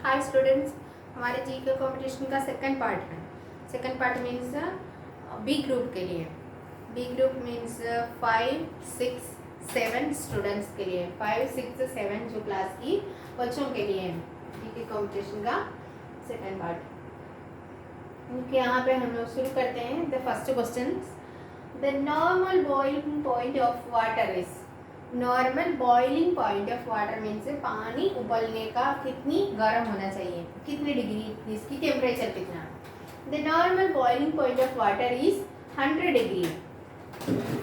Hi students, हमारे जी K competition का second part है। Second part means B group के लिए। बी ग्रुप मीन्स 5, 6, 7 स्टूडेंट्स के लिए, 5, 6, 7 जो क्लास की बच्चों के लिए है जी के कंपटीशन का सेकंड पार्ट। यहाँ पे हम लोग शुरू करते हैं। The first question, the normal boiling point of water is. Normal boiling point of water means पानी उबलने का कितनी गर्म होना चाहिए, कितनी डिग्री, इसकी टेम्परेचर कितना। The normal boiling point of water is 100 degree.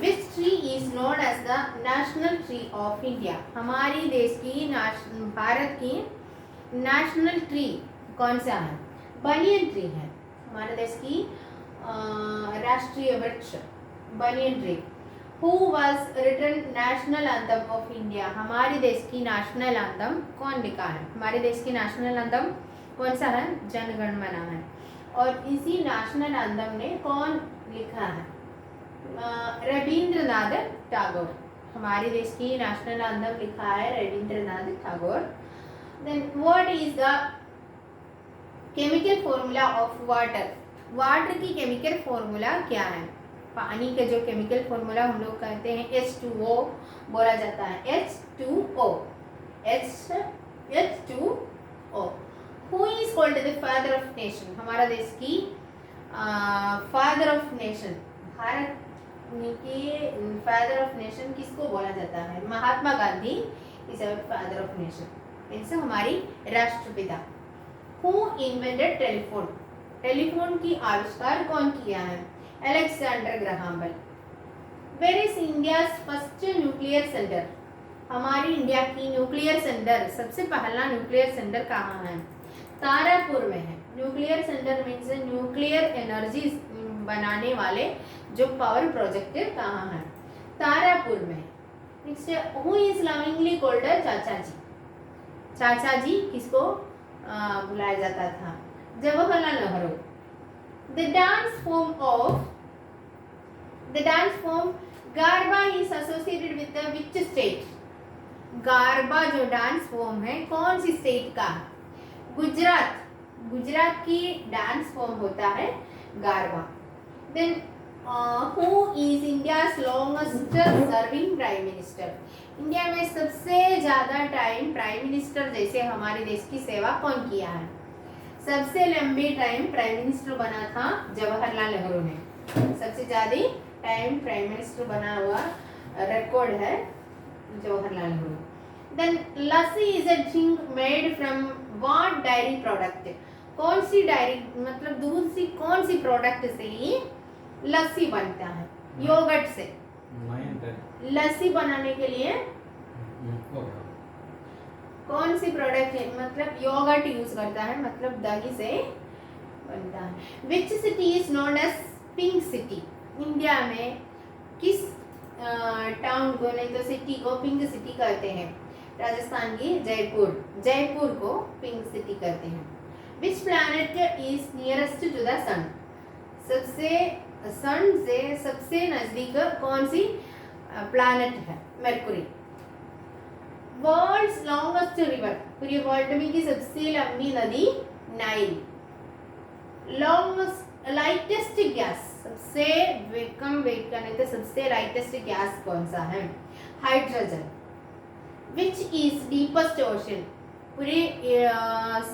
Which tree is known as the national tree of India. हमारी देश की भारत की नेशनल ट्री कौन सा है? बनियन ट्री है। हमारे देश की राष्ट्रीय वृक्ष banyan tree. Who was written national anthem of India? हमारे देश की नेशनल एंथम कौन लिखा है? हमारे देश की नेशनल एंथम कौन सा है? जन गण मन है। और इसी नेशनल एंथम ने कौन लिखा है? रविंद्रनाथ टैगोर। हमारे देश की नेशनल एंथम लिखा है Rabindranath Tagore. Then what is the chemical formula of water? Water की केमिकल फॉर्मूला क्या है? पानी के जो केमिकल फॉर्मूला हम लोग कहते हैं H2O बोला जाता है। H2O। Who is called the father of nation? हमारा देश की फादर ऑफ नेशन, भारत के फादर ऑफ नेशन किसको बोला जाता है? Mahatma Gandhi is our father of nation, इनसे हमारी राष्ट्रपिता। Who invented telephone? टेलीफोन की आविष्कार कौन किया है? Alexander Graham Bell. Where is India's first nuclear centre? हमारी इंडिया की न्यूक्लियर सेंटर, सबसे पहला न्यूक्लियर सेंटर कहाँ है? तारापुर में है। Nuclear centre means nuclear energy बनाने वाले जो पावर प्रोजेक्ट कहाँ है? तारापुर में। Next, who is lovingly called Chacha ji? चाचा जी किसको बुलाया जाता था? Jawaharlal Nehru. The dance form Garba is associated with the which state? गारबा जो डांस फॉर्म है कौन सी स्टेट का? गुजरात। गुजरात की डांस फॉर्म होता है गारबा। Then who is India's longest serving prime minister? India में सबसे ज्यादा टाइम प्राइम मिनिस्टर जैसे हमारे देश की सेवा कौन किया है? सबसे लंबी टाइम प्राइम मिनिस्टर बना था जवाहरलाल नेहरू ने। सबसे ज्यादा टाइम प्राइम मिनिस्टर बना हुआ रिकॉर्ड है Jawaharlal Nehru. Then lassi is a drink made from what dairy product? कौन सी डायरी मतलब दूध से कौन सी प्रोडक्ट से ही लस्सी बनता है? योगर्ट से। लस्सी बनाने के लिए कौन सी प्रोडक्ट है? मतलब योगर्ट यूज करता है, मतलब दही से बनता है। Which city is known as pink city? India में किस टाउन को, नहीं तो सिटी को पिंक सिटी कहते हैं? राजस्थान की जयपुर। जयपुर को पिंक सिटी कहते हैं। Which planet is nearest to the sun? Sun से सबसे नजदीक कौन सी प्लैनेट है? मरकुरी। World's longest river? पूरी वर्ल्ड में की सबसे लंबी नदी नाइल। Longest lightest gas? सबसे कम वेट का, नहीं तो सबसे लाइटेस्ट गैस कौन सा है? Hydrogen. Which is deepest ocean? पूरे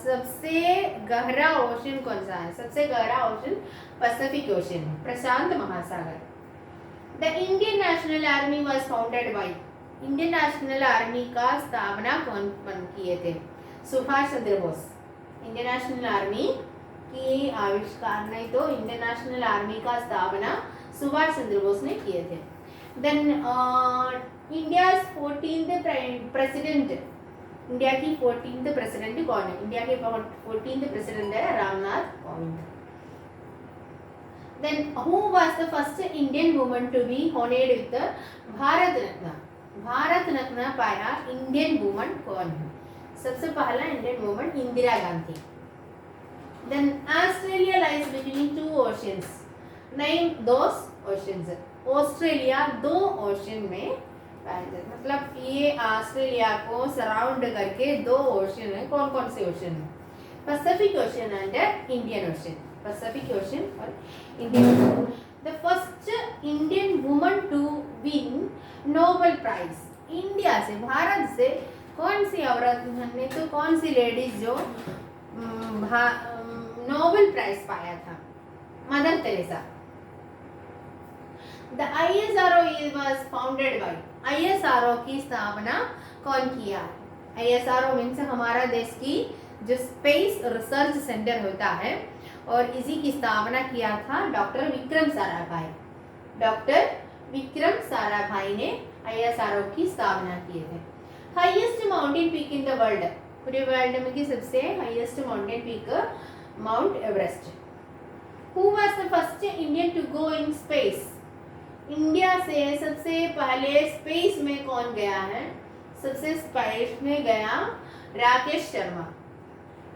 सबसे गहरा ओशन कौन सा है? सबसे गहरा ओशन पैसिफिक ओशन है, प्रशांत महासागर। The Indian national army was founded by? Indian national army का स्थापना कौन किए थे? Subhash Chandra Bose. Indian national army की आविष्कार नहीं तो इंडियन नेशनल आर्मी का स्थापना सुभाष चंद्र बोस ने किए थे। Then India 14th president? India की 14th प्रेसिडेंट कौन है? इंडिया के 14th प्रेसिडेंट है Ramnath Kovind. Then who was the first Indian woman to be honored with the Bharat Ratna? Bharat Ratna पाया इंडियन वुमन कौन है? सबसे पहला Indian woman Indira Gandhi. Then Australia lies between two oceans. Name those oceans. Australia 2 ocean में पाया जाता है, मतलब ये ऑस्ट्रेलिया को सराउंड करके 2 ओशन है। कौन कौन से ओशन है? Pacific Ocean and Indian Ocean. Pacific Ocean और Indian Ocean. The first Indian woman to win Nobel Prize. India से, भारत से कौन सी औरत ने, तो कौन सी लेडीज जो नोबेल प्राइज पाया था? Mother Teresa. The ISRO was founded by. ISRO की स्थापना कौन किया? ISRO मीन्स हमारा देश की जो स्पेस रिसर्च सेंटर होता है, और इसी की स्थापना किया था डॉक्टर विक्रम साराभाई. डॉक्टर विक्रम साराभाई ने ISRO की स्थापना किए थे. Highest mountain peak in the world. पूरे वर्ल्ड में की सबसे highest mountain peak mount Everest. Who was the first Indian to go in space. India से सबसे पहले स्पेस में कौन गया है? सबसे स्पेस में गया Rakesh Sharma.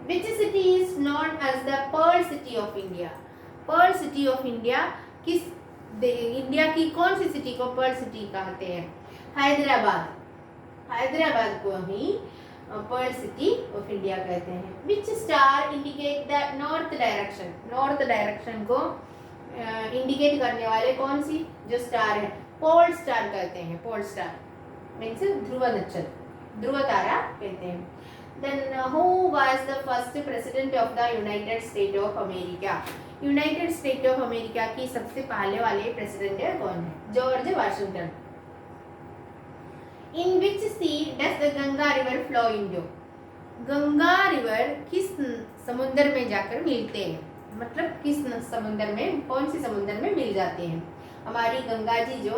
Which city is known as the Pearl City of India? Pearl City of India किस इंडिया की कौन सी सिटी को पर्ल सिटी कहते हैं? हैदराबाद. हैदराबाद को ही पर्ल सिटी ऑफ इंडिया कहते हैं. Which star indicate the north direction? North direction को इंडिकेट करने वाले कौन सी जो स्टार है? पोल स्टार कहते हैं. पोल स्टार मीन्स ध्रुव नक्षत्र, ध्रुव तारा कहते हैं. Then who was the first president of the United States of America? United state of America की सबसे पहले वाले प्रेसिडेंट कौन है? George Washington. In which sea does the Ganga river flow into? Ganga river किस समुद्र में जाकर मिलते हैं? मतलब किस समुद्र में, कौन सी समुद्र में मिल जाते हैं? हमारी गंगा जी जो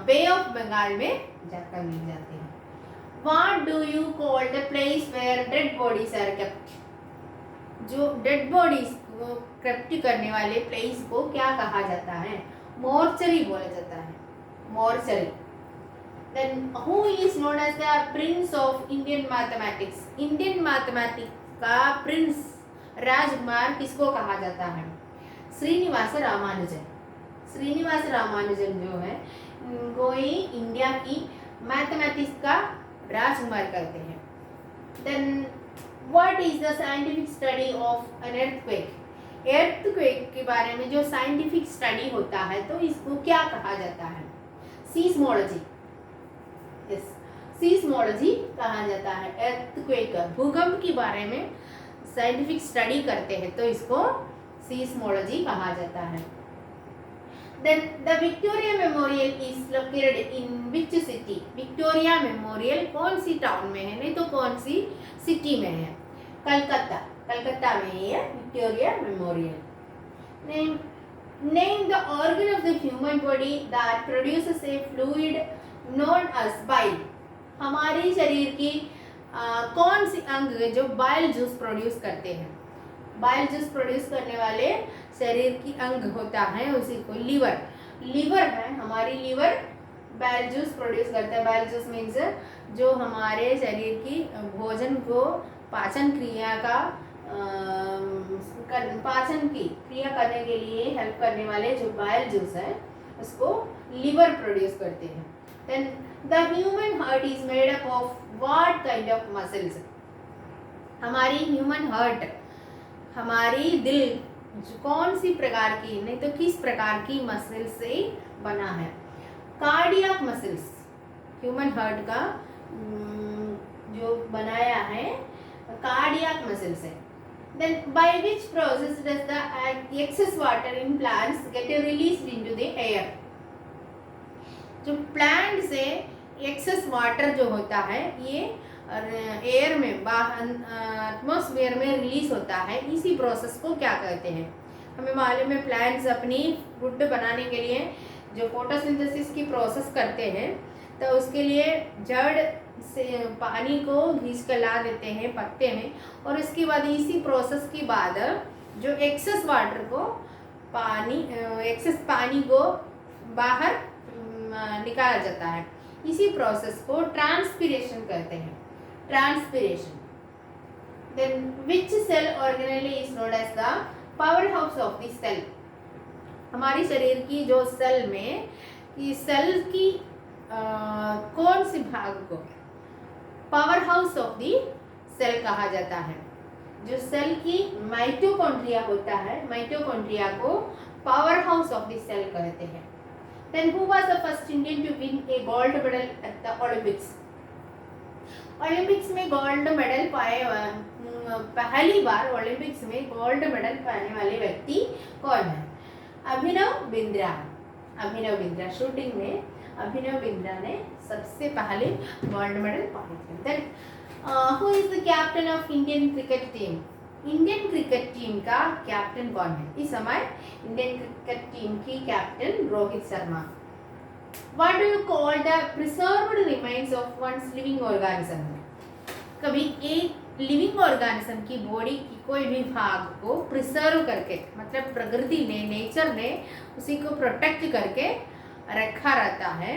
बे ऑफ बंगाल में जाकर मिल जाते हैं. What do you call the place where dead bodies are kept? जो डेड बॉडीज को क्रिप्ट करने वाले प्लेस को क्या कहा जाता है? मोर्चरी बोला जाता है. Mortuary. Then who is known as the prince of Indian mathematics? Indian mathematics का प्रिंस, राजकुमार किसको कहा जाता है? श्रीनिवास रामानुजन. श्रीनिवास रामानुजन जो है वो ही इंडिया की मैथमेटिक्स का राजकुमार कहते हैं. Then what is the scientific study of an earthquake? earthquake के बारे में जो साइंटिफिक स्टडी होता है तो इसको क्या कहा जाता है? सीस्मोलॉजी. यस, सीस्मोलॉजी कहा जाता है. earthquake भूकंप के बारे में साइंटिफिक स्टडी करते हैं तो इसको सीस्मोलॉजी कहा जाता है. Then the Victoria Memorial is located in which city? Victoria memorial कौन सी टाउन में है? नहीं तो कौन सी सिटी में है? कलकत्ता. कलकत्ता में है Victoria memorial. Name the organ of the human body that produces a fluid known as bile. हमारे शरीर की कौन सी अंग जो बाइल जूस प्रोड्यूस करते हैं? बाइल जूस प्रोड्यूस करने वाले शरीर की अंग होता है उसी को लीवर. लीवर है, हमारी लीवर बाइल जूस प्रोड्यूस करता है. बाइल जूस मीन्स जो हमारे शरीर की भोजन को पाचन क्रिया का पाचन की क्रिया करने के लिए हेल्प करने वाले जो बाइल जूस है उसको लीवर प्रोड्यूस करते हैं. Then the human heart is made up of what kind of muscles? हमारी ह्यूमन हार्ट, हमारी दिल कौन सी प्रकार की, नहीं तो किस प्रकार की मसल से बना है? Cardiac muscles. ह्यूमन हार्ट का जो बनाया है कार्डियक मसल से. Then by which process does the excess water in plants get released into the air? जो प्लांट से एक्सेस वाटर जो होता है ये एयर में एटमॉस्फेयर में रिलीज होता है. इसी प्रोसेस को क्या कहते हैं? हमें मालूम है प्लांट्स अपनी फूड बनाने के लिए जो फोटोसिंथेसिस की प्रोसेस करते हैं तो उसके लिए जड़ से पानी को खींच कर ला देते हैं पत्ते में, और इसके बाद इसी प्रोसेस के बाद जो एक्सेस वाटर को एक्सेस पानी को बाहर निकाला जाता है. इसी प्रोसेस को ट्रांसपिरेशन कहते हैं. Transpiration. Then which cell organelle is known as the powerhouse of the cell? हमारी शरीर की जो सेल में सेल की कौन सी भाग को power house of the cell कहा जाता है? जो सेल की माइटोकॉन्ड्रिया होता है, माइटोकॉन्ड्रिया को power house of the cell कहते हैं. Then who was the first Indian to win a gold medal at the Olympics? Olympics में गोल्ड मेडल पाए पहली बार ओलंपिक्स में गोल्ड मेडल पाने वाले व्यक्ति कौन है? अभिनव बिंद्रा. अभिनव बिंद्रा शूटिंग में अभिनव बिंद्रा ने सबसे पहले गोल्ड मेडल पाए थे. Then who is the captain of Indian cricket team? Indian cricket team का कैप्टन कौन है? इस समय इंडियन क्रिकेट टीम की captain Rohit Sharma. What do you call the preserved remains of one's living organism? कभी एक लिविंग ऑर्गेनिज्म की बॉडी की कोई भी भाग को प्रिजर्व करके, मतलब प्रकृति ने, नेचर ने उसी को प्रोटेक्ट करके रखा रहता है,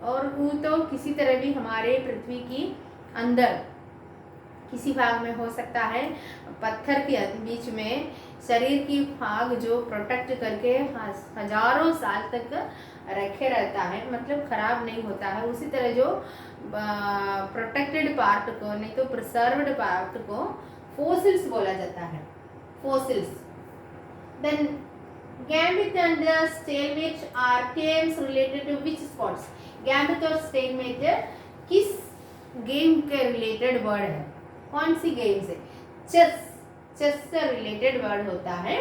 और वो तो किसी तरह भी हमारे पृथ्वी की अंदर किसी भाग में हो सकता है, पत्थर के बीच में शरीर की भाग जो प्रोटेक्ट करके हजारों साल तक रखे रहता है, मतलब खराब नहीं होता है. उसी तरह जो प्रोटेक्टेड पार्ट को, नहीं तो प्रिजर्व्ड पार्ट को फोसिल्स बोला जाता है, fossils. Then gambit and the stalemate are terms related to which sports? Gambit और स्टेलमेट किस गेम के रिलेटेड वर्ड है? कौन सी गेम से? चेस. चेस से रिलेटेड वर्ड होता है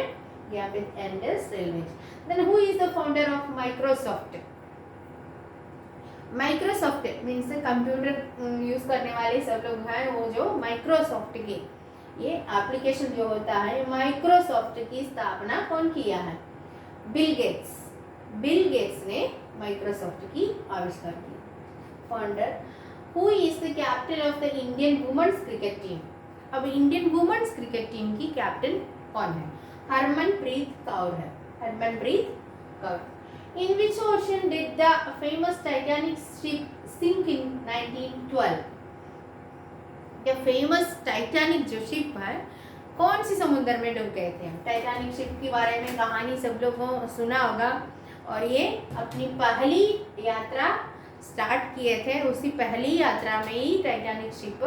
gambit and stalemate. Then who is the founder of Microsoft? Microsoft means computer use करने वाले सब लोग हैं, वो जो माइक्रोसॉफ्ट के ये एप्लीकेशन जो होता है, माइक्रोसॉफ्ट की स्थापना कौन किया है? Bill Gates. बिल गेट्स ने माइक्रोसॉफ्ट की आविष्कार की. Founder. Who is the captain of the Indian women's cricket team? अब इंडियन वुमेन्स क्रिकेट टीम की कैप्टन कौन है? हरमनप्रीत कौर है. Harmanpreet Kaur. In which ocean did the famous Titanic ship sink in 1912? The famous Titanic जो शिप है, कौन सी समुद्र में डूब गए थे? टाइटैनिक शिप के बारे में कहानी सब लोगों को सुना होगा, और ये अपनी पहली यात्रा स्टार्ट किए थे, उसी पहली यात्रा में ही टाइटैनिक शिप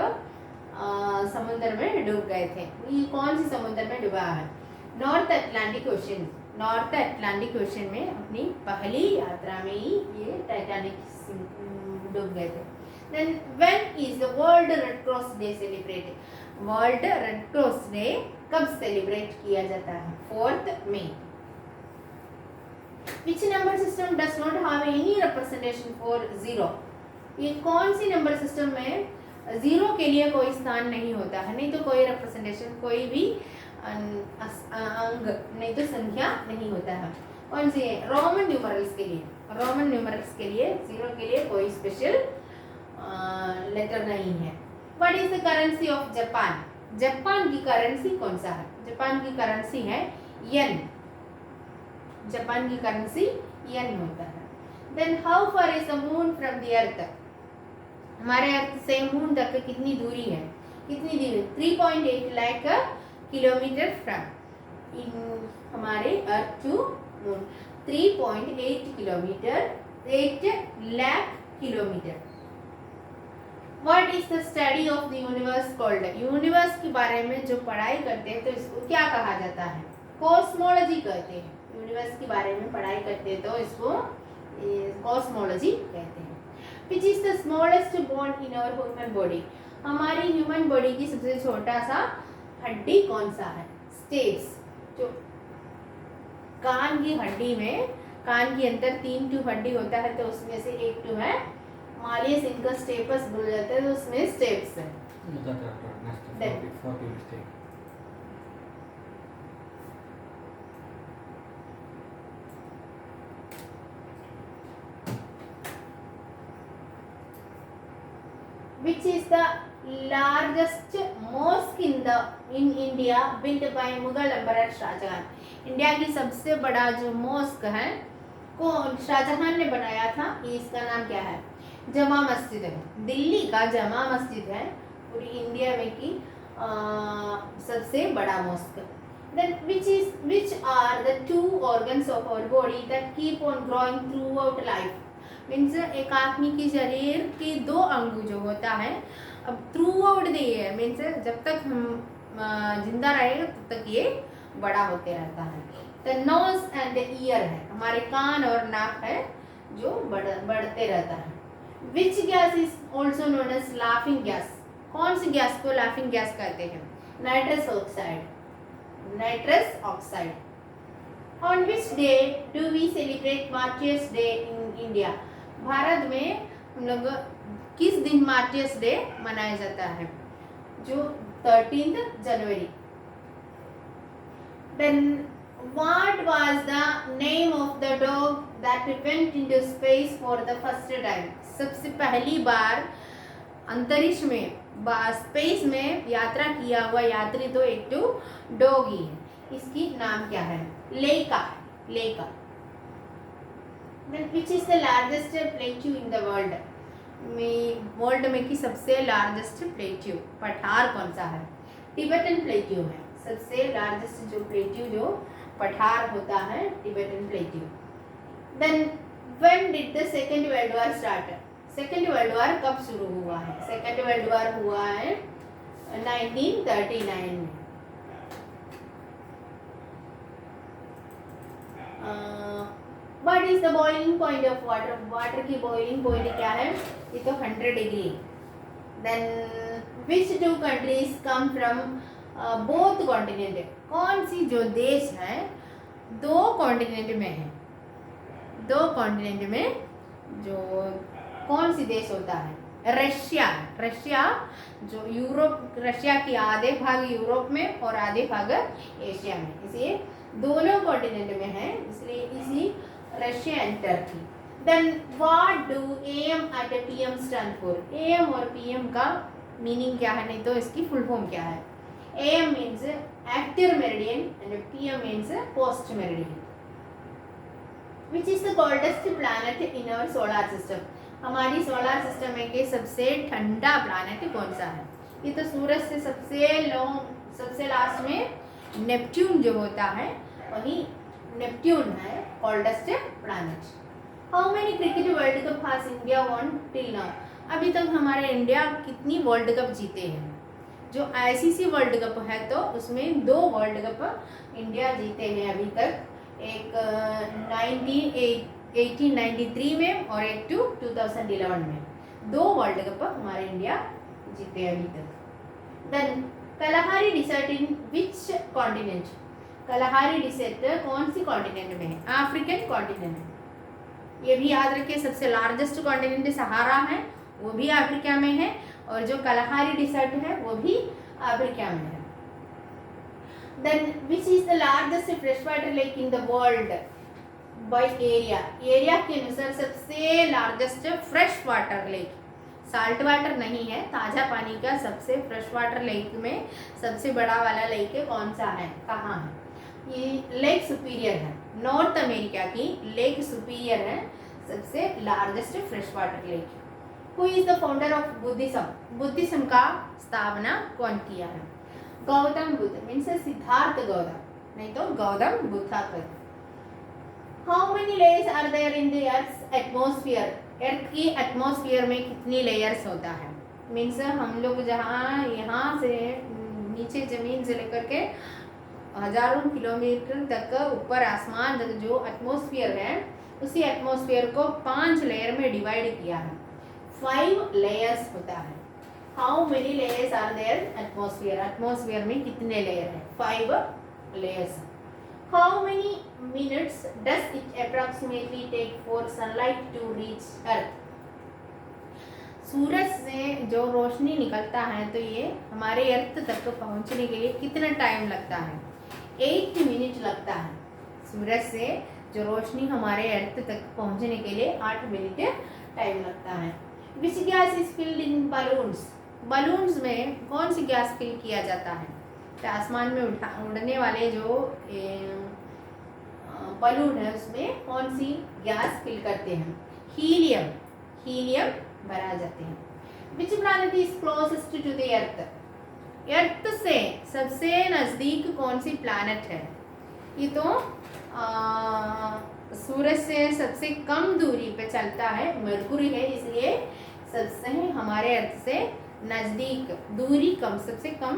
समुद्र में डूब गए थे. ये कौन सी समुद्र में डूबा है? North Atlantic ocean. North Atlantic ocean में अपनी पहली यात्रा में ही ये टाइटैनिक डूब गए थे. Then when is the World Red Cross Day celebrated? World red cross day कब सेलिब्रेट किया जाता है? 4th May. Which number system does not have any representation for zero? ये कौन सी नंबर सिस्टम में जीरो के लिए कोई स्थान नहीं होता है, नहीं तो कोई रिप्रेजेंटेशन, कोई भी अंग, नहीं तो संख्या नहीं होता है? कौन सी है? रोमन न्यूमरल्स के लिए. रोमन न्यूमरल्स के लिए जीरो के लिए कोई स्पेशल लेटर नहीं है. What is the currency of Japan? Japan की करेंसी कौन सा है? जापान की करेंसी है येन. जापान की करेंसी येन होता है. Then how far is the moon from the earth? हमारे अर्थ से मून तक कितनी दूरी है? कितनी दूरी? 3.8 लाख किलोमीटर फ्रॉम इन हमारे earth to moon. 3.8 kilometre, 8 lakh kilometre. What is the study of the universe called? Universe के बारे में जो पढ़ाई करते हैं तो इसको क्या कहा जाता है? कॉस्मोलॉजी कहते हैं. यूनिवर्स के बारे में पढ़ाई करते हैं तो इसको कॉस्मोलॉजी कहते हैं. Which is the smallest bone in our human body? हमारी ह्यूमन बॉडी की सबसे छोटा सा हड्डी कौन सा है? स्टेप्स. जो कान की हड्डी में, कान के अंदर 3 टू हड्डी होता है, तो उसमें से एक टू है मालियस, इनका स्टेपस बोला जाता है, तो उसमें स्टेप्स है. Which is the largest mosque in India built by Mughal Emperor Shah Jahan? India की सबसे बड़ा जो मॉस्क है कौन शाहजहां ने बनाया था? इसका नाम क्या है? जमा मस्जिद है. दिल्ली का जमा मस्जिद है पूरी इंडिया में की सबसे बड़ा mask. Then which are the 2 organs of our body that keep on growing throughout life? Means एक आदमी के शरीर के 2 अंग जो होता है अब through out the year means जब तक हम जिंदा रहेगा तब तक ये बड़ा होते रहता है। The nose and the year है, हमारे कान और नाक है जो बढ़ते रहता है। Which gas is also known as laughing gas, कौन सी गैस को लाफिंग गैस कहते हैं? Nitrous oxide, nitrous oxide. On which day do we celebrate martyrs day in India, Bharat में हम लोग किस दिन मार्टियर्स डे मनाया जाता है? जो 13 जनवरी। Then what was the name of the dog that went into space for the first time? सबसे पहली बार अंतरिक्ष में स्पेस में यात्रा किया हुआ यात्री तो एक तो डॉग ही है, इसकी नाम क्या है? लेका, लेका। Then which is the largest plateau in the world? World में की सबसे लार्जेस्ट प्लेट्यू पठार कौन सा है? टिबेटन प्लेट्यू है, सबसे लार्जेस्ट जो प्लेट्यू जो पठार होता है Tibetan plateau. Then when did the second world war start? Second world war कब शुरू हुआ है? सेकेंड वर्ल्ड वॉर हुआ है 1939 में। What is the boiling point of water? Water की boiling point क्या है? ये तो 100 degree. Then which two countries come from both continent? कौन सी जो देश है दो कॉन्टिनेंट में है? दो कॉन्टिनेंट में जो कौन सी देश होता है? रशिया, रशिया जो यूरोप, रशिया की आधे भाग यूरोप में और आधे भाग एशिया में, इसलिए दोनों कॉन्टिनेंट में है, इसलिए इसी Russia and Turkey. Then what do AM and PM stand for? AM और पीएम का मीनिंग क्या है, नहीं तो इसकी फुल फॉर्म क्या है? AM means active meridian and PM means post meridian. Which is the coldest planet in our solar system? हमारी सोलर सिस्टम में के सबसे ठंडा प्लैनेट कौन सा है? ये तो सूरज से सबसे लास्ट में नेपट्यून जो होता है वही नेपट्यून है coldest planet. How many cricket world cup has India won till now? अभी तक हमारे इंडिया कितनी वर्ल्ड कप जीते हैं? जो आईसीसी वर्ल्ड कप है तो उसमें 2 वर्ल्ड कप इंडिया जीते हैं अभी तक, एक 1893 में और एक 2011 में। 2 वर्ल्ड कप हमारे इंडिया जीते हैं अभी तक। Then Kalahari desert in which continent? Kalahari desert कौन सी कॉन्टिनेंट में है? अफ्रीकन कॉन्टिनेंट है। ये भी याद रखिए, सबसे लार्जेस्ट कॉन्टिनेंट सहारा है, वो भी अफ्रीका में है, और जो कलाहारी डिसर्ट है वो भी अफ्रीका में है। Then which is the largest fresh water lake in the world by area? Area के अनुसार सबसे largest fresh water lake, salt water नहीं है, ताज़ा पानी का सबसे फ्रेश वाटर लेक में सबसे बड़ा वाला लेक कौन सा है, कहाँ है? ये लेक सुपीरियर है, नॉर्थ अमेरिका की लेक सुपीरियर है सबसे largest fresh water lake. Who is the founder of Buddhism? Buddhism का स्थापना कौन किया है? गौतम बुद्ध मीन्स सिद्धार्थ गौतम, नहीं तो गौतम बुद्धा का। How many layers are there in the earth atmosphere? Earth की एटमॉस्फेयर में कितनी लेयर्स होता है? मीन्स हम लोग जहाँ यहाँ से नीचे ज़मीन से लेकर के हजारों किलोमीटर तक ऊपर आसमान तक जो एटमॉस्फेयर है, उसी एटमॉस्फेयर को 5 लेयर में डिवाइड किया है। 5 लेयर्स होता है। How many layers are there atmosphere? Atmosphere में कितने लेयर है? 5 layers. How many minutes does it approximately take for sunlight to reach earth? सूरज से जो रोशनी निकलता है तो ये हमारे अर्थ तक पहुंचने के लिए कितना टाइम लगता है? 8 मिनट लगता है। सूरज से जो रोशनी हमारे अर्थ तक पहुंचने के लिए 8 मिनट टाइम लगता है। Which gas is filled in balloons? Balloons में कौन सी गैस फिल किया जाता है? तो आसमान में उड़ने वाले जो बलून है उसमें कौन सी गैस फिल करते हैं? हीलियम, हीलियम भरा जाते हैं। Which planet is closest to the earth? Earth से सबसे नज़दीक कौन सी प्लैनेट है? ये तो सूरज से सबसे कम दूरी पे चलता है, मरकुरी है, इसलिए सबसे हमारे अर्थ से नज़दीक, दूरी कम, सबसे कम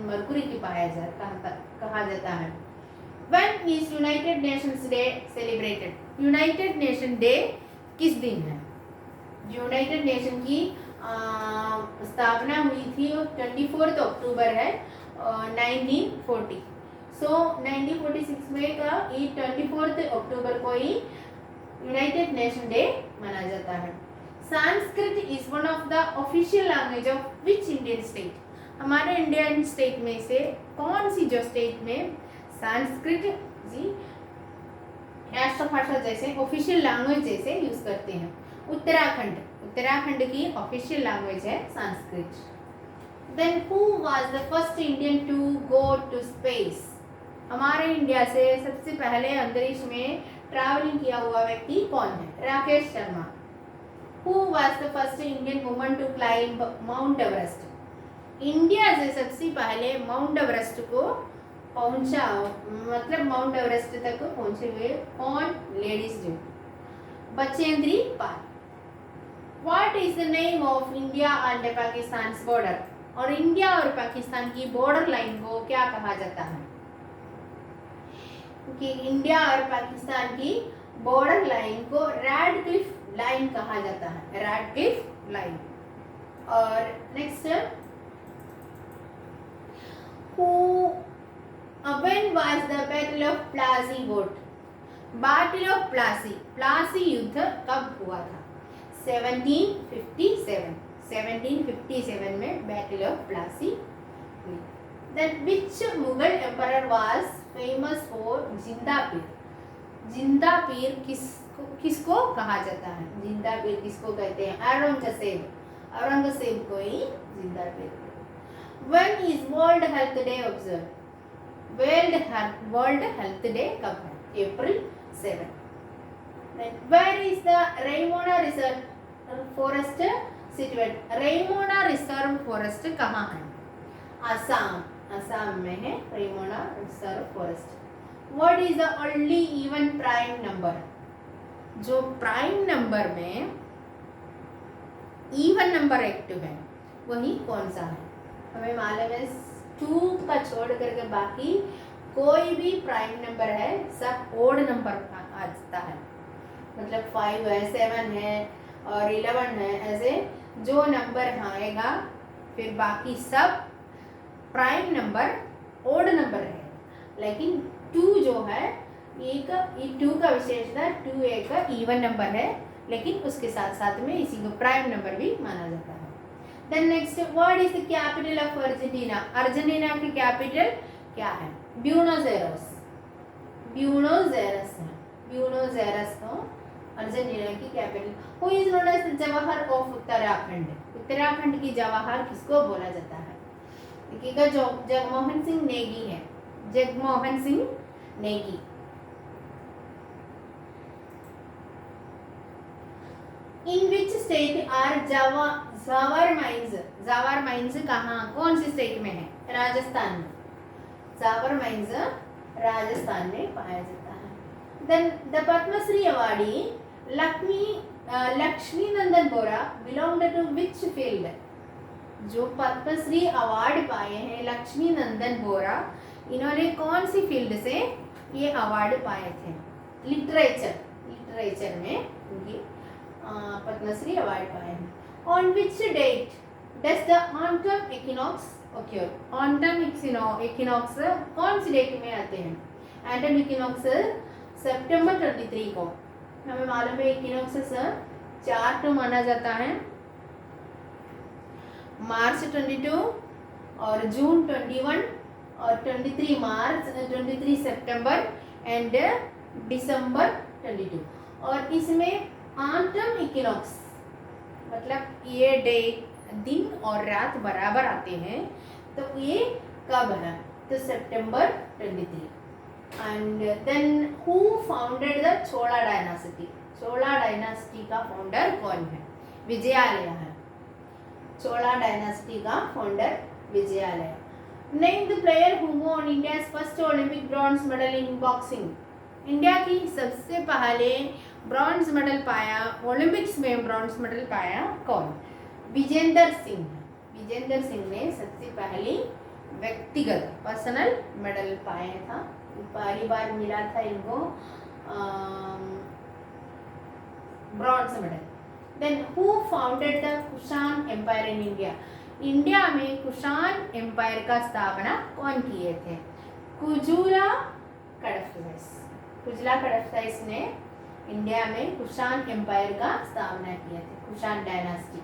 मरकुरी की कहा जाता है। When is United Nations day celebrated? United nation day किस दिन है? यूनाइटेड नेशन की स्थापना हुई थी वो 24 अक्टूबर है 1940। सो 1946 में का ये 24 अक्टूबर को ही यूनाइटेड नेशन डे मनाया जाता है। Sanskrit is one of the official language of which Indian state? हमारे इंडियन स्टेट में से कौन सी जो स्टेट में संस्कृत जी राष्ट्रभाषा जैसे ऑफिशियल लैंग्वेज जैसे यूज करते हैं? उत्तराखंड। उत्तराखंड की ऑफिशियल लैंग्वेज है Sanskrit. Then who was the first Indian to go to space? हमारे इंडिया से सबसे पहले अंतरिक्ष में ट्रैवलिंग किया हुआ व्यक्ति कौन है? Rakesh Sharma. Who was the first Indian woman to climb mount Everest? India से सबसे पहले माउंट एवरेस्ट को पहुंचा, मतलब माउंट एवरेस्ट तक पहुंचे हुए कौन? लेडीज जो। Bachendri Pal. What is the name of India and Pakistan border? और इंडिया और पाकिस्तान की बॉर्डर लाइन को क्या कहा जाता है? कि इंडिया और पाकिस्तान की बॉर्डर लाइन को रैडक्लिफ लाइन कहा जाता है, रैडक्लिफ लाइन। और next, when was the battle of Plassey vote? Battle of Plassey, Plassey युद्ध कब हुआ था? 1757। 1757 में बैटल ऑफ प्लासी हुई। Then which Mughal emperor was famous for जिंदा पीर? जिंदा पीर किसको कहा जाता है? जिंदा पीर किसको कहते हैं? औरंगजेब। औरंगजेब को ही जिंदा पीर। When is world health day observe? World health day कब है? April 7। Where is the Raimona Reserve Forest situated? Raimona Reserve Forest कहाँ है? असम। असम में है Raimona reserve forest. What is the only even prime number? जो प्राइम नंबर में even number active है वही कौन सा है? हमें मालूम है 2 का छोड़ करके बाकी कोई भी प्राइम नंबर है सब ओड नंबर आ जाता है। मतलब 5 है, 7 है और 11 है, ऐसे जो नंबर आएगा फिर बाकी सब प्राइम नंबर ओड नंबर है। लेकिन 2 जो है ये 2 का विशेषता 2 एक इवन नंबर है, लेकिन उसके साथ साथ में इसी को प्राइम नंबर भी माना जाता है। Then next, what is the capital of Argentina? Argentina की कैपिटल क्या है? Buenos Aires. ब्यूनोस एयर्स है, ब्यूनोस एयर्स तो अर्जेंटीना की capital. Who is known as Jawahar of Uttarakhand? Uttarakhand की जवाहर किसको बोला जाता है? देखिएगा, जो जगमोहन सिंह नेगी है, Jagmohan Singh Negi. In which state are Zawar mines? Zawar mines कहाँ, कौन सी स्टेट में है? राजस्थान में। जावर माइंस राजस्थान में पाया जाता है। Then the Padma Shri awardee Lakshmi Nandan Bora belong to which field? जो पद्मश्री अवार्ड पाए हैं लक्ष्मी नंदन बोरा, इन्होंने कौन सी फील्ड से ये अवार्ड पाए थे? लिटरेचर में इनकी पद्मश्री अवार्ड पाए हैं। On which date does the autumn equinox occur? Autumn equinox कौन सी डेट में आते हैं? ऑटम इक्विनॉक्स सितंबर 23 को। हमें मालूम है इक्विनॉक्स 4 तो माना जाता है, मार्च 22 और जून 21 और 23 सितंबर एंड दिसंबर 22। और इसमें ऑटम इक्विनॉक्स मतलब ये डे दिन और रात बराबर आते हैं, तो ये कब है? तो सितंबर 23। And then who founded the Chola dynasty? Chola dynasty का फाउंडर कौन है? विजयालय है। चोला डायनासिटी का founder Vijayalaya. Name the player who won India's first Olympic bronze medal in boxing? India की सबसे पहले ब्रॉन्ज मेडल पाया, ओलंपिक्स में ब्रॉन्ज मेडल पाया कौन? विजेंदर सिंह। विजेंद्र सिंह ने सबसे पहली व्यक्तिगत पर्सनल मेडल पाया था, पहली बार मिला था इनको bronze medal. Then who founded the Kushan empire in India? India में कुषाण एम्पायर का स्थापना कौन किए थे? कुजुला कडफिस। कुजुला कडफिस ने इंडिया में कुषाण एम्पायर का स्थापना किया था, Kushan dynasty.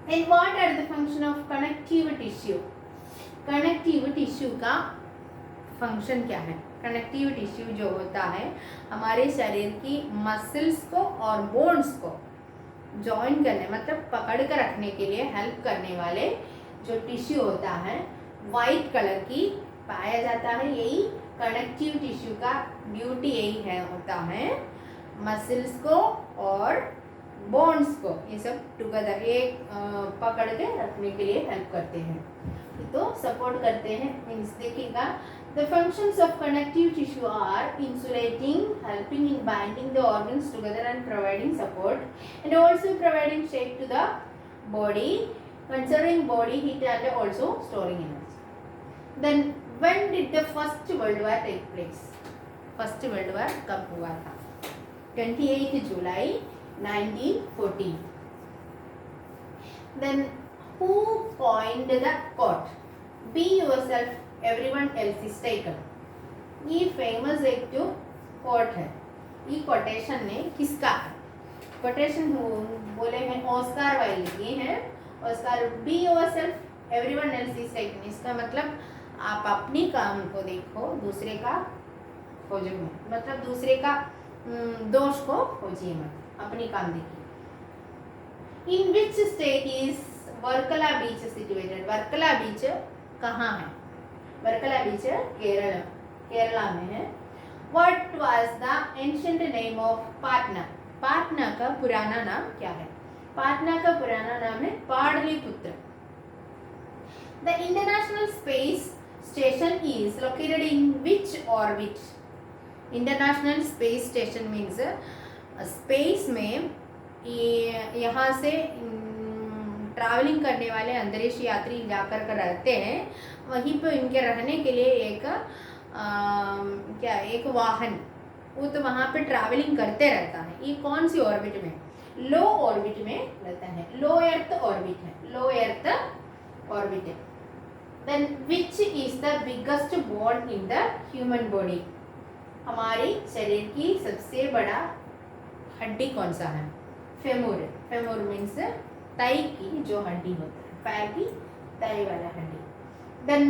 And what are the function of connective tissue? Connective tissue का फंक्शन क्या है? कनेक्टिव टिश्यू जो होता है हमारे शरीर की मसल्स को और बोन्स को जॉइन करने, मतलब पकड़ कर रखने के लिए हेल्प करने वाले जो टिश्यू होता है वाइट कलर की पाया जाता है। यही कनेक्टिव टिश्यू का ड्यूटी यही है, होता है मसल्स को और बोन्स को ये सब टुगेदर एक पकड़ के रखने के लिए हेल्प करते हैं, तो सपोर्ट करते हैं। मीन्स देखिएगा, the functions of connective tissue are insulating, helping in binding the organs together and providing support, and also providing shape to the body, conserving body heat and also storing energy. Then when did the first world war take place? First world war कब हुआ था? 28 July 1914. Then who coined the quote, "Be yourself, everyone else is taken"? ये famous एक जो coat है, ये quotation ने किसका है? कोटेशन बोले हैं ऑस्कार वाइल्ड ये हैं। Oscar, be yourself everyone else is taken, इसका मतलब आप अपनी काम को देखो, दूसरे का खोजो मत, मतलब दूसरे का दोष को खोजिए मत, अपनी काम देखिए। In which state is Varkala beach situated? Varkala beach कहाँ है? वर्कला बीच केरला में है। What was the ancient name of Patna? Patna का पुराना नाम क्या है? पाटना का पुराना नाम है Pataliputra. The international space station is located in which orbit? International space station means space में यहाँ से ट्रैवलिंग करने वाले अंतरिक्ष यात्री जाकर कर रहते हैं, वहीं पर इनके रहने के लिए एक वाहन वो तो वहाँ पे ट्रैवलिंग करते रहता है। ये कौन सी ऑर्बिट में? लो ऑर्बिट में रहता है, लो एर्थ ऑर्बिट है, लो एर्थ ऑर्बिट है। Then which is the biggest bone in the human body? हमारे शरीर की सबसे बड़ा हड्डी कौन सा है? फेमूर। फेमूर मीन्स ताई की जो हड्डी होता है, पैर की ताई वाला हड्डी। Then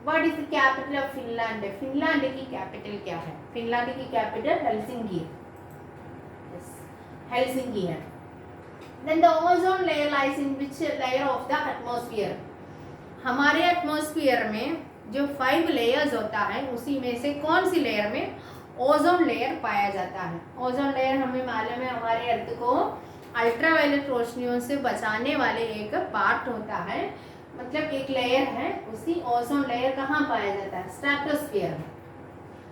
what is the capital of Finland? Finland की कैपिटल क्या है? फिनलैंड की कैपिटल हेलसिंकी। हेलसिंकी है। Then the ozone layer lies in which layer of the atmosphere? हमारे एटमॉस्फेयर में जो 5 लेयर्स होता है उसी में से कौन सी लेयर में ओजोन लेयर पाया जाता है? ओजोन लेयर हमें मालूम है हमारे अर्थ को अल्ट्रावायलेट रोशनियों से बचाने वाले एक पार्ट होता है, मतलब एक लेयर है, उसी ओजोन लेयर कहाँ पाया जाता है? स्ट्रेटोस्फीयर में।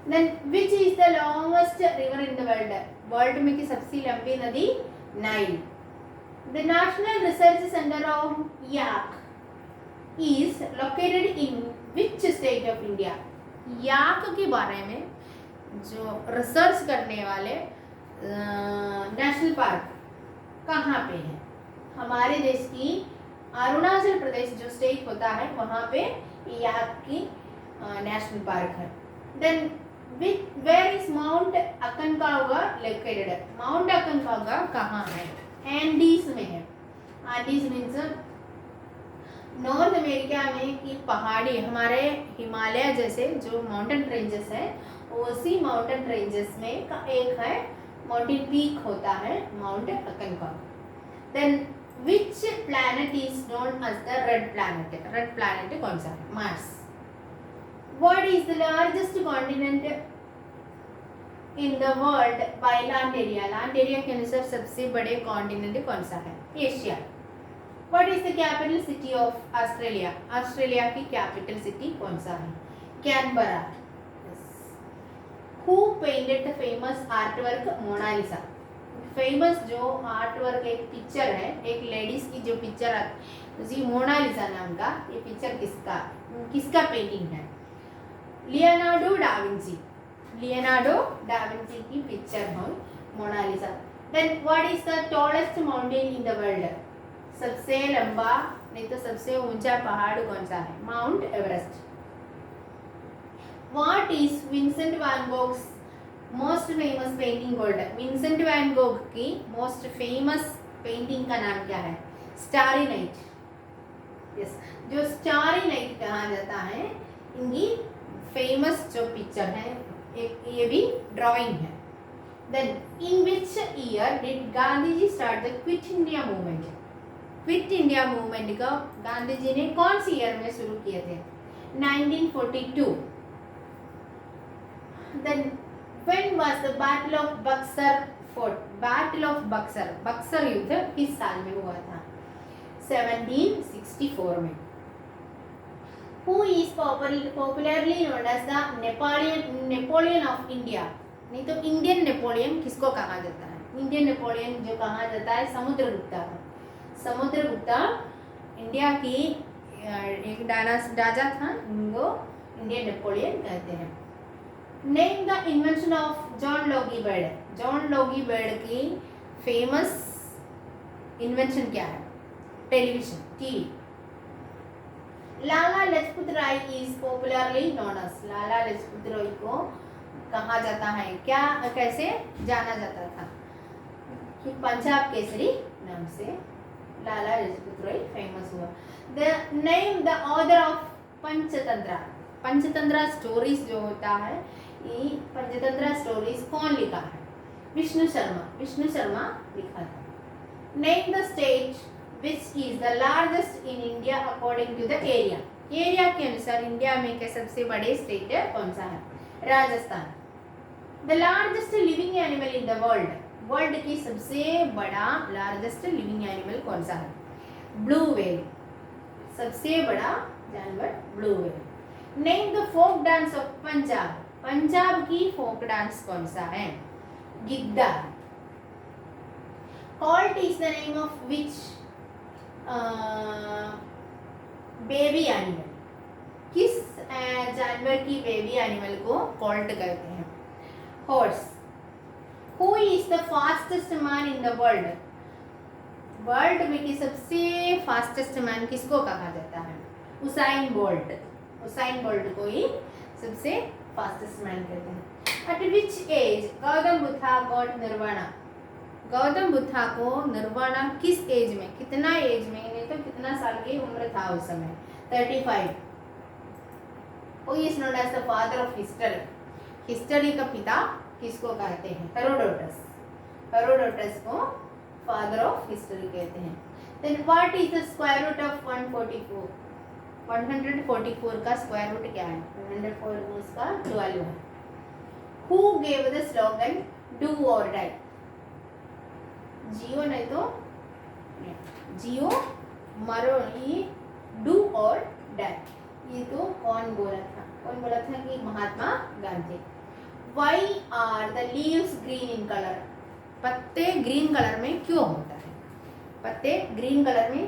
Then which is the longest river in the world? World में की सबसे लंबी नदी Nile. The national research centre of yak is located in which state of India? Yak के बारे में जो रिसर्च करने वाले नेशनल पार्क कहाँ पे है? हमारे देश की अरुणाचल प्रदेश जो स्टेट होता है वहाँ पे याक की नेशनल पार्क है। Then where is mount Aconcagua located? Mount Aconcagua कहाँ है? एंडीज में है। एंडीज मीन्स नॉर्थ अमेरिका में की पहाड़ी, हमारे हिमालय जैसे जो माउंटेन रेंजेस है उसी माउंटेन रेंजेस में का एक है माउंटेन पीक होता है mount Aconcagua. Then which planet is known as the red planet? Red planet कौन सा है? Mars. What is the largest continent in the world by land area? Land area के अनुसार सबसे बड़े कॉन्टिनेंट कौन सा है? Asia. What is the capital city of Australia? Australia की कैपिटल सिटी कौन सा है? Canberra. Who painted the famous artwork Mona Lisa? Famous जो आर्ट वर्क एक पिक्चर है, एक लेडीज की जो पिक्चर है मोनालिसा नाम का, ये पिक्चर किसका पेंटिंग है? लियोनार्डो डा विंची की पिक्चर है Mona Lisa. Then what is the tallest mountain in the world? सबसे लंबा नहीं तो सबसे ऊंचा पहाड़ कौन सा है? Mount Everest. What is Vincent van Gogh's most famous painting called? Vincent van Gogh की मोस्ट फेमस पेंटिंग का नाम क्या है? Starry night. यस, जो स्टारी नाइट कहा जाता है, इनकी फेमस जो पिक्चर है, एक ये भी ड्राइंग है। Then in which year did Gandhi ji start the quit India movement? Quit India movement का गांधी जी ने कौन सी ईयर में शुरू किए थे? 1942। Then When was the Battle of Buxar fought? Battle of Buxar, Buxar युद्ध किस साल में हुआ था? 1764 में। Who is popularly known as the Napoleon of India? नहीं तो इंडियन नेपोलियन किसको कहा जाता है? इंडियन नेपोलियन जो कहा जाता है समुद्रगुप्ता को। समुद्रगुप्ता इंडिया की एक राजा था, इनको इंडियन नेपोलियन कहते हैं। Name the invention of John Logie Baird. John Logie Baird की फेमस इन्वेंशन क्या है? Television, TV. Lala Lajpat Rai is popularly known as. Lala Lajpat Rai को कहा जाता है क्या, कैसे जाना जाता था? कि पंजाब केसरी नाम से लाला लाजपत राय फेमस हुआ। The name the author of Panchatantra. Panchatantra stories जो होता है, ये पंचतंत्र स्टोरीज कौन लिखा है? विष्णु शर्मा लिखा था। Name the state which is the largest in India according to the area. Area के अनुसार इंडिया में के सबसे बड़े स्टेट कौन सा है? Rajasthan. The largest living animal in the world. World की सबसे बड़ा लार्जेस्ट लिविंग एनिमल कौन सा है? Blue whale. सबसे बड़ा जानवर blue whale. Name the folk dance of Punjab. Punjab की फोक डांस कौन सा है? Giddha. Colt is the name of which baby animal. किस जानवर की बेबी एनिमल को कॉल्ट कहते हैं? Horse. Who is the fastest man in the world? World में की सबसे फास्टेस्ट मैन किसको कहा जाता है? उसाइन बोल्ट। उसाइन बोल्ट को ही सबसे फास्टेस्ट मैन कहते हैं। At which age Gautam Buddha got nirvana. Gautam Buddha को निर्वाणा किस एज में, कितना एज में, नहीं तो कितना साल की उम्र था उस समय? 35। Who is known as the father of history? History का पिता किसको कहते हैं? हेरोडोटस। हेरोडोटस को फादर ऑफ हिस्ट्री कहते हैं। Then what is the square root of 144? 144 का स्क्वायर रूट क्या है? 144 का 12 है। Who gave the slogan do or die? जियो नहीं तो जियो मरो, ये डू और डाई, ये तो कौन बोला था? कौन बोला था? कि Mahatma Gandhi. Why are the leaves green in color? पत्ते ग्रीन कलर में क्यों होता है? पत्ते ग्रीन कलर में,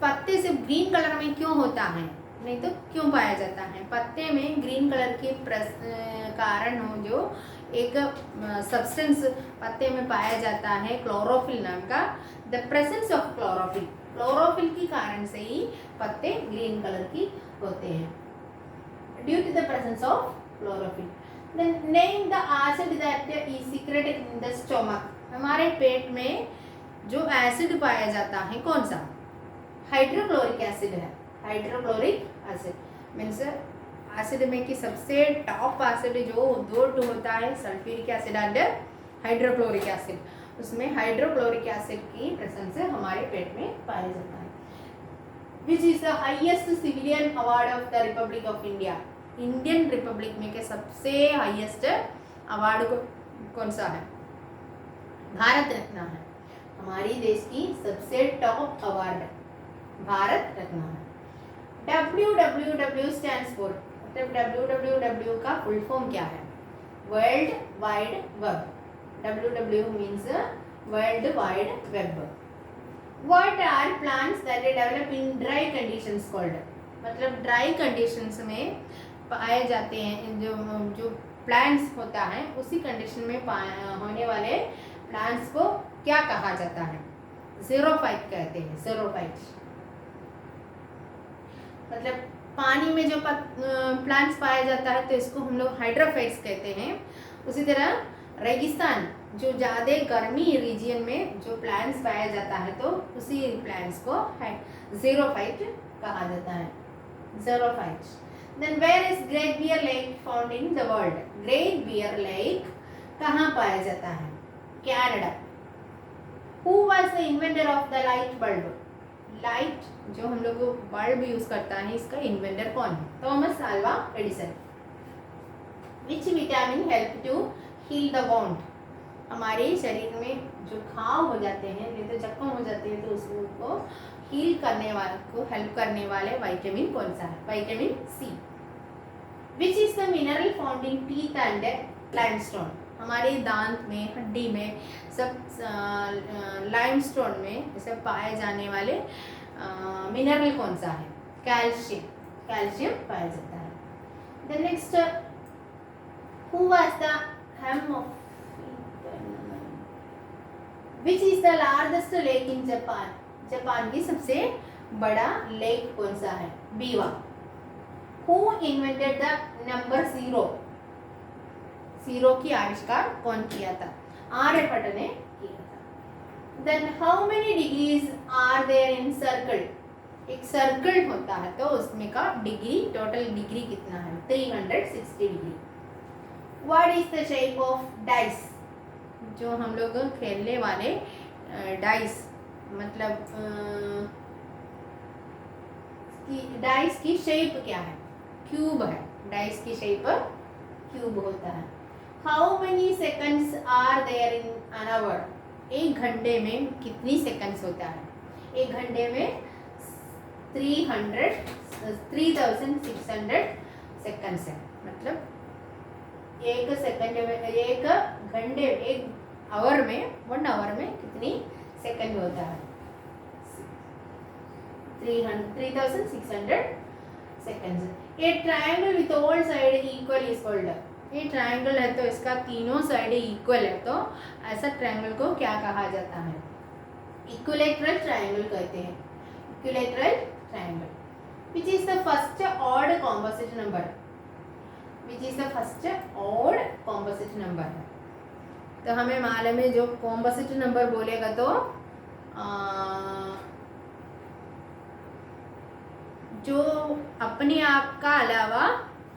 पत्ते से ग्रीन कलर में क्यों होता है? नहीं तो क्यों पाया जाता है? पत्ते में ग्रीन कलर के कारण हो जो एक सब्सटेंस पत्ते में पाया जाता है क्लोरोफिल नाम का। The presence of chlorophyll, chlorophyll के कारण से ही पत्ते ग्रीन कलर की होते हैं, due to the presence of chlorophyll. Then name the acid that is secreted in the stomach. हमारे पेट में जो एसिड पाया जाता है कौन सा? हाइड्रोक्लोरिक एसिड है। हाइड्रोक्लोरिक एसिड मीन्स एसिड में की सबसे टॉप एसिड जो दो होता है, sulphuric acid and hydrochloric acid. उसमें हाइड्रोक्लोरिक एसिड की प्रेजेंस हमारे पेट में पाया जाता है। विच is the highest civilian award of the Republic of India. Indian Republic में के सबसे हाईएस्ट अवार्ड कौन सा है? भारत रत्न है। हमारी देश की सबसे टॉप अवार्ड भारत रत्न है। WWW स्टैंड्स फॉर, मतलब WWW का फुल फॉर्म क्या है? World wide web, WW means world wide web. What are plants that develop in dry conditions called? मतलब ड्राई कंडीशंस में पाए जाते हैं जो जो प्लांट्स होता है उसी कंडीशन में होने वाले प्लांट्स को क्या कहा जाता है? ज़ेरोफाइट कहते हैं। ज़ेरोफाइट मतलब पानी में जो प्लांट्स पाया जाता है तो इसको हम लोग हाइड्रोफाइट्स कहते हैं। उसी तरह रेगिस्तान जो ज़्यादा गर्मी रीजन में जो प्लांट्स पाया जाता है तो उसी प्लांट्स को ज़ेरोफाइट कहा जाता है। Xerophyte. Then where is Great Bear Lake found in the world? Great Bear Lake कहाँ पाया जाता है? Canada. Who was the inventor of the light bulb? Light जो हम लोग बल्ब यूज करता है इसका इन्वेंटर कौन है? Thomas Alva Edison. Which vitamin help to heal the wound? हमारे शरीर में जो घाव हो जाते हैं नहीं तो जख्म हो जाते हैं तो उसको हील करने वाले को हेल्प करने वाले विटामिन कौन सा है? Vitamin C. Which is the mineral found in teeth and limestone? हमारे दांत में हड्डी में सब लाइमस्टोन में सब पाए जाने वाले मिनरल कौन सा है? कैल्शियम। कैल्शियम पाया जाता है। The next, who was the hem of which is the largest lake in Japan? Japan की सबसे बड़ा लेक कौन सा है? Biwa. Who invented the number zero? Zero की आविष्कार कौन किया था? आर्यभट्ट ने किया था। Then how many degrees are there in circle? एक सर्कल होता है तो उसमें का डिग्री टोटल डिग्री कितना है? 360 degree. What is the shape of dice? जो हम लोग खेलने वाले डाइस मतलब डाइस की शेप क्या है? क्यूब है। डाइस की शेप क्यूब होता है। How many seconds are there in an hour? एक घंटे में कितनी सेकंड्स होता है? एक घंटे में 3600 सेकंड्स है। मतलब एक सेकंड में एक घंटे एक आवर में 1 आवर में कितनी सेकंड होता है? 3600 seconds. A triangle with all side equal is called? ये ट्रायंगल है तो इसका तीनों साइड इक्वल है तो ऐसा ट्रायंगल को क्या कहा जाता है? इक्विलैटरल ट्रायंगल कहते हैं। Equilateral triangle. Which is the first odd composite number? Which is the first odd composite number है। तो हमें मालूम है जो कॉम्पोजिट नंबर बोलेगा तो जो अपने आप का अलावा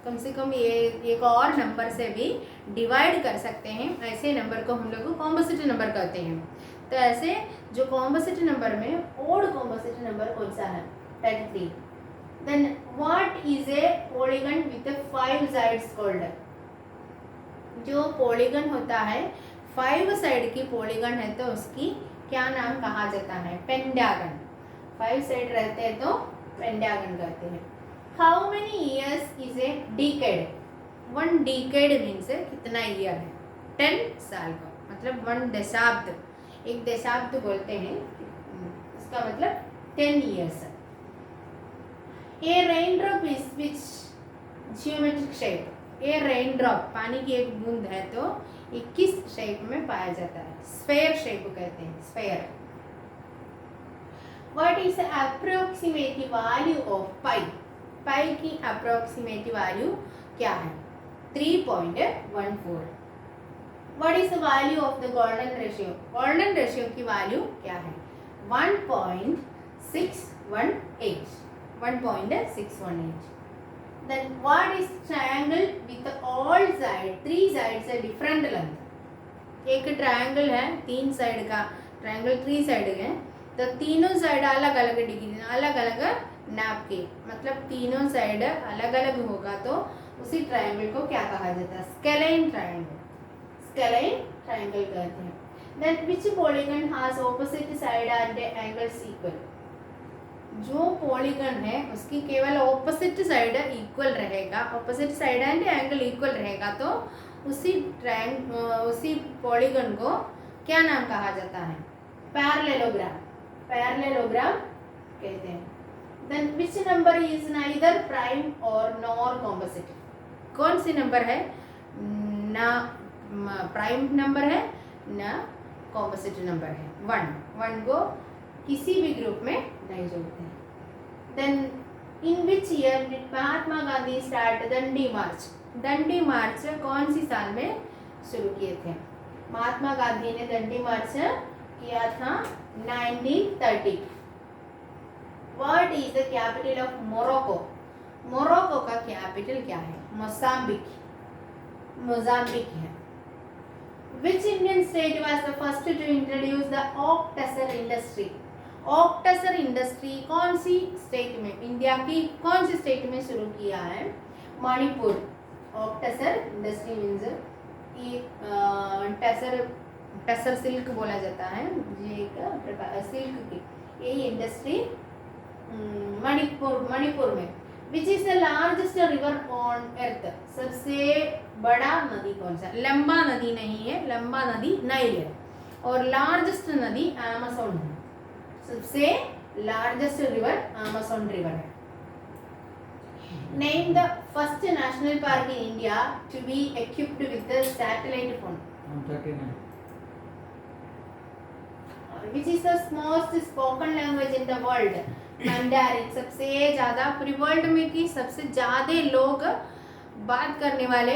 कम से कम ये एक और नंबर से भी डिवाइड कर सकते हैं ऐसे नंबर को हम लोग कॉम्पोजिट नंबर कहते हैं। तो ऐसे जो कॉम्पोजिट नंबर में ओड कॉम्पोजिट नंबर कौन सा है? 33। Then what is a polygon with 5 sides called? जो पॉलीगन होता है 5 साइड की पॉलीगन है तो उसकी क्या नाम कहा जाता है? पेंटागन। 5 साइड रहते हैं तो पेंटागन कहते हैं। How many years is a decade? 1 decade means कितना ईयर है? 10 साल का मतलब 1 दशाब्द। एक दशाब्द बोलते हैं इसका मतलब 10 ईयर्स है। A raindrop is which geometric shape? ये रेनड्रॉप पानी की एक बूंद है तो ये किस शेप में पाया जाता है? स्फेयर शेप कहते हैं। Sphere. What is the approximative value of pi? Pi की अप्रोक्सीमेटिव वैल्यू क्या है? 3.14। What is the value of the golden ratio? Golden ratio की वैल्यू क्या है? 1.618। 1.618। Then what is triangle with all sides? 3 sides है different length. एक triangle है 3 side का ट्रायंगल 3 साइड है तो तीनों साइड अलग अलग डिग्री अलग अलग नाप के मतलब तीनों साइड अलग अलग होगा तो उसी ट्रायंगल को क्या कहा जाता है? स्केलाइन ट्रायंगल। स्केलाइन ट्रायंगल कहते हैं। Then which polygon has opposite side and angles equal? जो पॉलीगन है उसकी केवल ऑपोजिट साइड इक्वल रहेगा, opposite side and angle equal रहेगा तो उसी पॉलीगन को क्या नाम कहा जाता है? पैरेललोग्राम। पैरेललोग्राम कहते हैं। Then which number is neither prime और नॉर कॉम्पोजिट? कौन सी नंबर है ना प्राइम नंबर है ना कॉम्पोजिट नंबर है? 1 को किसी भी ग्रुप में नहीं जोड़ते हैं। Then in which year did Mahatma Gandhi start Dandi march? Dandi march कौन सी साल में शुरू किए थे? महात्मा गांधी ने दंडी मार्च किया था 1930। What is the capital of Morocco? Morocco का कैपिटल क्या है? मोजाम्बिक है। Which Indian state was the first to introduce the oak tessar industry? oak tessar industry कौन सी स्टेट में, इंडिया की कौन सी स्टेट में शुरू किया है? Manipur. oak tessar industry means ये टसर सिल्क बोला जाता है, ये एक सिल्क की यही इंडस्ट्री मणिपुर में। विच is the largest river on earth? सबसे बड़ा नदी कौन सा? लंबा नदी नहीं है, लंबा नदी नाइल है और लार्जेस्ट नदी अमेज़न है। सबसे लार्जेस्ट रिवर अमेज़न रिवर है। Name the first national park in India to be equipped with the satellite phone? Which is the most spoken language in the world? Mandarin. सबसे ज़्यादा पूरी world में की सबसे ज़्यादा लोग बात करने वाले,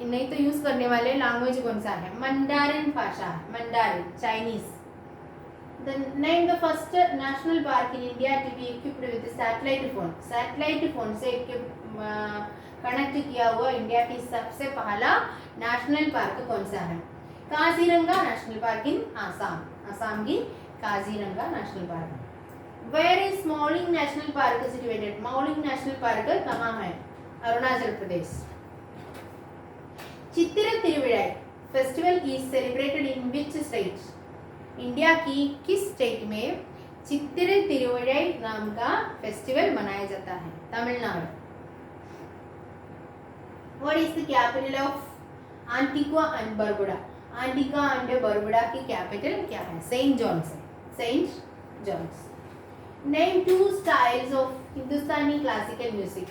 नहीं तो यूज़ करने वाले लैंग्वेज कौन सा है? मंडारिन भाषा है, mandarin Chinese. Then name the first national park in India to be equipped with satellite phone? Satellite phone से कनेक्ट किया हुआ इंडिया की सबसे पहला नेशनल पार्क कौन सा है? Kaziranga national park in Assam. Assam की Kaziranga national park. Where is Mouling national park situated? Mouling national park कहाँ है? Arunachal Pradesh. Chithirai Thiruvizha festival is celebrated in which state? India की किस स्टेट में चित्तिरा तिरुविळाई नाम का फेस्टिवल मनाया जाता है? Tamil Nadu. What is the capital of Antigua and Barbuda? Antigua and Barbuda की कैपिटल क्या है? सेंट जॉन्स है, saint John's. Name 2 styles of Hindustani classical music.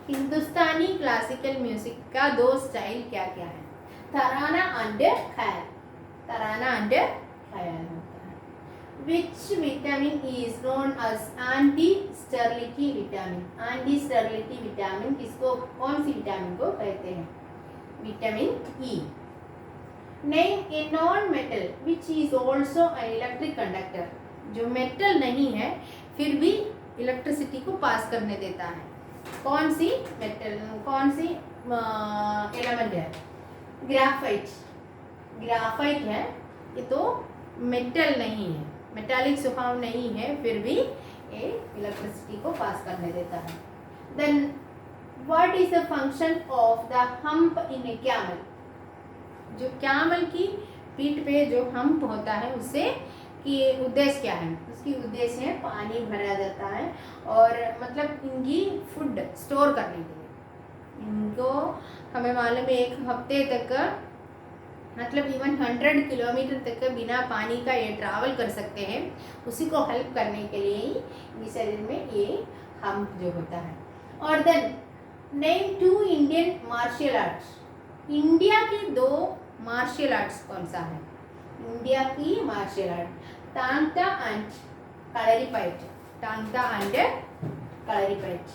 Hindustani classical music का 2 स्टाइल क्या क्या है? तराना एंड ख्याल। तराना एंड ख्याल होता है। Which vitamin is known as anti sterility vitamin? Anti sterility vitamin किसको, कौन सी विटामिन को कहते हैं? Vitamin E. Name a non metal which is also an electric conductor. जो मेटल नहीं है फिर भी इलेक्ट्रिसिटी को पास करने देता है। कौन सी मेटल, कौन सी एलिमेंट है? ग्राफाइट। ग्राफाइट है, ये तो मेटल नहीं है, मेटालिक स्वभाव नहीं है, फिर भी ये इलेक्ट्रिसिटी को पास करने देता है। Then what is the function of the hump in a camel? जो कैमल की पीठ पे जो हम्प होता है उससे कि उद्देश्य क्या है? उसकी उद्देश्य है पानी भरा जाता है और मतलब इनकी फूड स्टोर करने के लिए। इनको हमें मालूम है 1 हफ्ते तक मतलब इवन 100 किलोमीटर तक बिना पानी का ये ट्रैवल कर सकते हैं। उसी को हेल्प करने के लिए ही इनके शरीर में ये हम्प जो होता है। और then name 2 Indian martial arts. India की 2 मार्शल आर्ट्स कौन सा है? इंडिया की मार्शल आर्ट तांग ता एंड कलरीपयट्टू। तांग ता एंड कलरीपयट्टू।